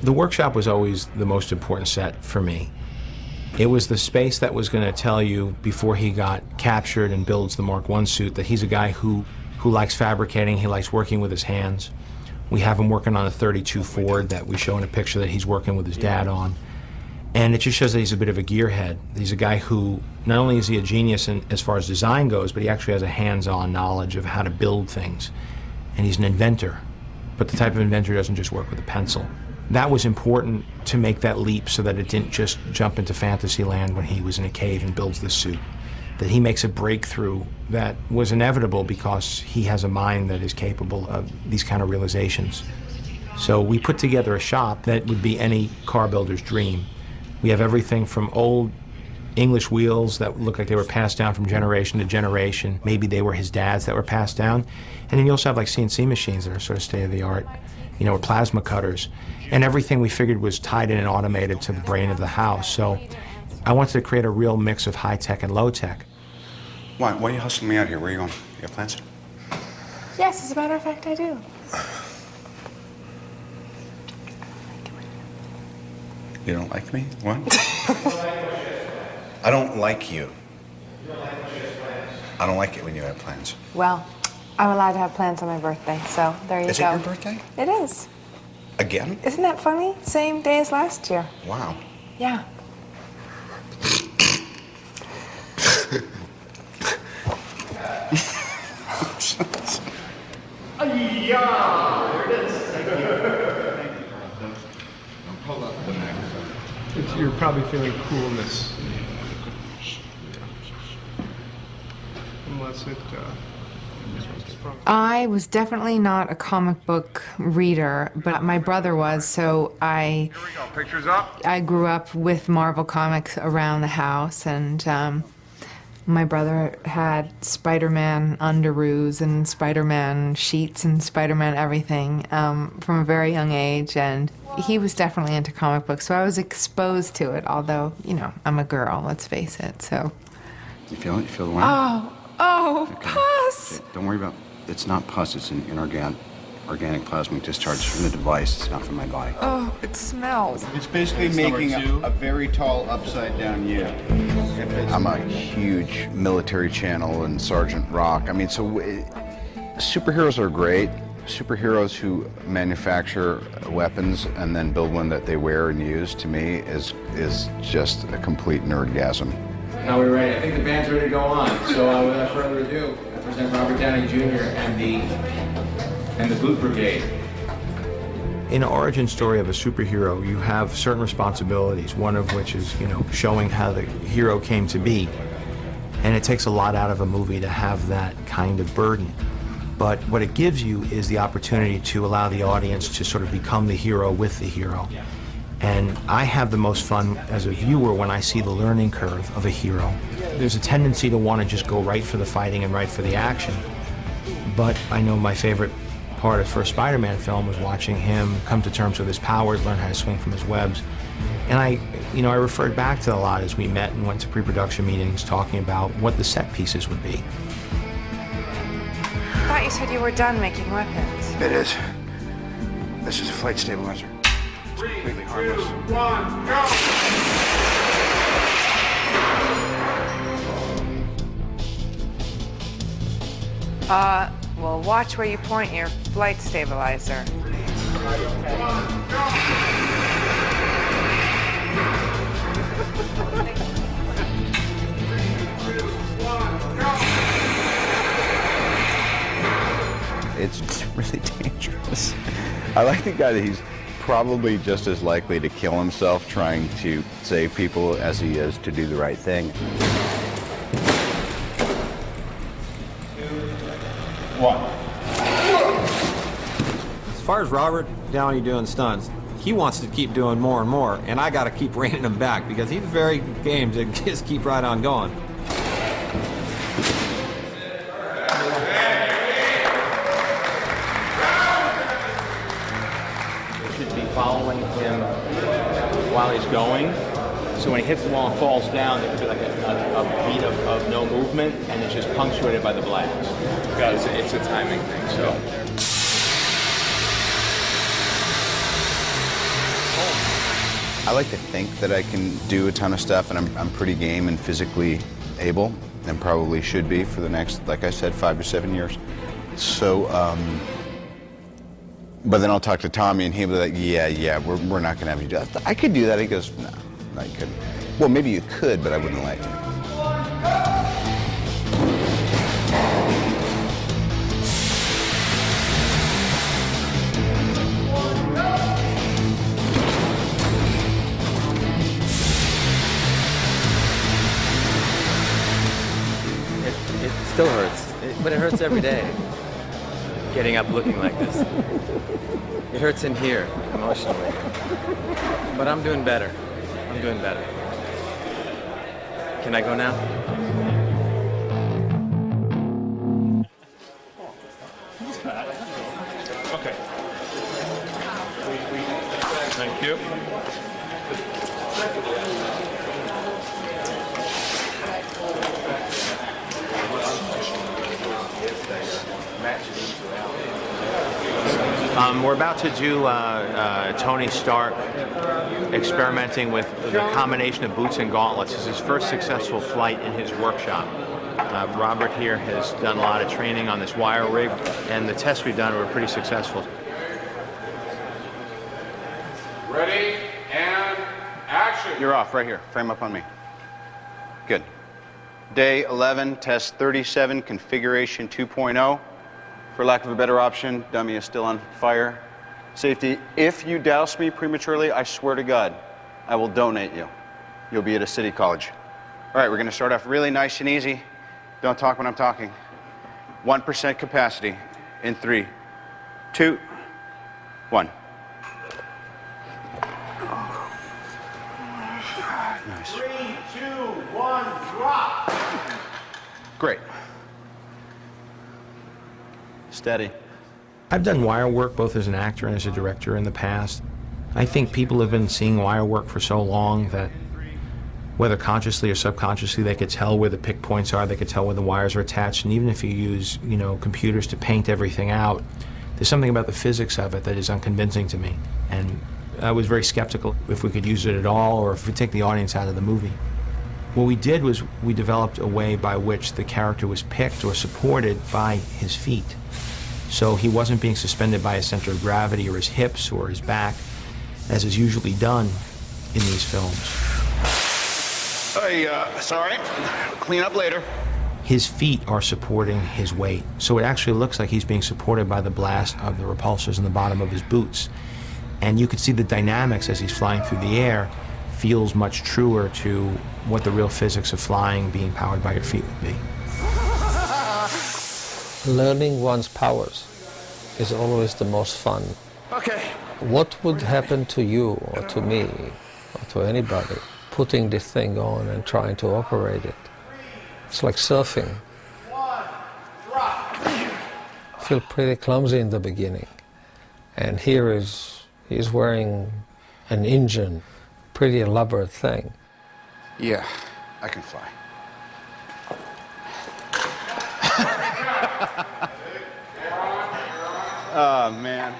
The workshop was always the most important set for me. It was the space that was going to tell you before he got captured and builds the Mark I suit that he's a guy who likes fabricating, he likes working with his hands. We have him working on a 32 Ford that we show in a picture that he's working with his dad on. And it just shows that he's a bit of a gearhead. He's a guy who, not only is he a genius as far as design goes, but he actually has a hands-on knowledge of how to build things. And he's an inventor, but the type of inventor who doesn't just work with a pencil. That was important to make that leap so that it didn't just jump into fantasy land when he was in a cave and builds this suit. That he makes a breakthrough that was inevitable because he has a mind that is capable of these kind of realizations. So we put together a shop that would be any car builder's dream. We have everything from old English wheels that look like they were passed down from generation to generation. Maybe they were his dad's that were passed down. And then you also have like CNC machines that are sort of state-of-the-art, you know, or plasma cutters. And everything we figured was tied in and automated to the brain of the house. So I wanted to create a real mix of high-tech and low-tech. Why are you hustling me out here? Where are you going? You have plans? Yes, as a matter of fact, I do. You don't like me? What? I don't like you. I don't like it when you have plans. Well, I'm allowed to have plans on my birthday, so there you go. Is it your birthday? It is. Again? Isn't that funny? Same day as last year. Wow. Yeah. Yeah, there it is. Thank you. Hold up. You're probably feeling coolness. Unless it, I was definitely not a comic book reader, but my brother was, so Here we go. Pictures up. I grew up with Marvel Comics around the house, and my brother had Spider-Man underoos and Spider-Man sheets and Spider-Man everything from a very young age, and he was definitely into comic books, so I was exposed to it, although, you know, I'm a girl, let's face it, so. You feel it? You feel the wind? Oh, Okay. pus! Okay, don't worry about it. It's not pus, it's an organic plasmic discharge from the device. It's not from my body. Oh, it smells. It's basically making a very tall upside-down U. I'm a huge military channel and Sergeant Rock. I mean, so superheroes are great. Superheroes who manufacture weapons and then build one that they wear and use, to me, is just a complete nerdgasm. Now we're ready. I think the band's ready to go on. So without further ado, I present Robert Downey Jr. and the Boot Brigade. In an origin story of a superhero, you have certain responsibilities, one of which is, you know, showing how the hero came to be. And it takes a lot out of a movie to have that kind of burden. But what it gives you is the opportunity to allow the audience to sort of become the hero with the hero. And I have the most fun as a viewer when I see the learning curve of a hero. There's a tendency to want to just go right for the fighting and right for the action. But I know my favorite part of the first Spider-Man film was watching him come to terms with his powers, learn how to swing from his webs. And I referred back to a lot as we met and went to pre-production meetings talking about what the set pieces would be. I thought you said you were done making weapons. It is. This is a flight stabilizer. 3, 2, 1, go! Well, watch where you point your flight stabilizer. It's really dangerous. I like the guy that he's probably just as likely to kill himself trying to save people as he is to do the right thing. 2, 1. As far as Robert Downey doing stunts, he wants to keep doing more and more, and I got to keep reining him back because he's very game to just keep right on going. Following him while he's going. So when he hits the wall and falls down, there could be like a beat of no movement, and it's just punctuated by the blast. Because it's a timing thing, so. I like to think that I can do a ton of stuff, and I'm pretty game and physically able, and probably should be for the next, like I said, 5 to 7 years. So, but then I'll talk to Tommy, and he'll be like, yeah, we're not gonna have you do that. I could do that. He goes, no, you couldn't. Well, maybe you could, but I wouldn't let you. It still hurts, but it hurts every day. Getting up looking like this. It hurts in here, emotionally. But I'm doing better. I'm doing better. Can I go now? Okay. Thank you. We're about to do Tony Stark experimenting with the combination of boots and gauntlets. This is his first successful flight in his workshop. Robert here has done a lot of training on this wire rig, and the tests we've done were pretty successful. Ready and action. You're off right here. Frame up on me. Good. Day 11, test 37, configuration 2.0. For lack of a better option, dummy is still on fire. Safety, if you douse me prematurely, I swear to God, I will donate you. You'll be at a city college. All right, we're gonna start off really nice and easy. Don't talk when I'm talking. 1% capacity in 3, 2, 1. Nice. 3, 2, 1, drop. Great. Steady. I've done wire work both as an actor and as a director in the past. I think people have been seeing wire work for so long that whether consciously or subconsciously, they could tell where the pick points are, they could tell where the wires are attached, and even if you use, computers to paint everything out, there's something about the physics of it that is unconvincing to me. And I was very skeptical if we could use it at all or if we take the audience out of the movie. What we did was we developed a way by which the character was picked or supported by his feet. So he wasn't being suspended by his center of gravity or his hips or his back, as is usually done in these films. Hey, sorry. Clean up later. His feet are supporting his weight. So it actually looks like he's being supported by the blast of the repulsors in the bottom of his boots. And you can see the dynamics as he's flying through the air feels much truer to what the real physics of flying being powered by your feet would be. Learning one's powers is always the most fun. Okay. What would happen to you or to me or to anybody putting this thing on and trying to operate it? It's like surfing. I feel pretty clumsy in the beginning. And here he's wearing an engine, pretty elaborate thing. Yeah, I can fly. Oh, man.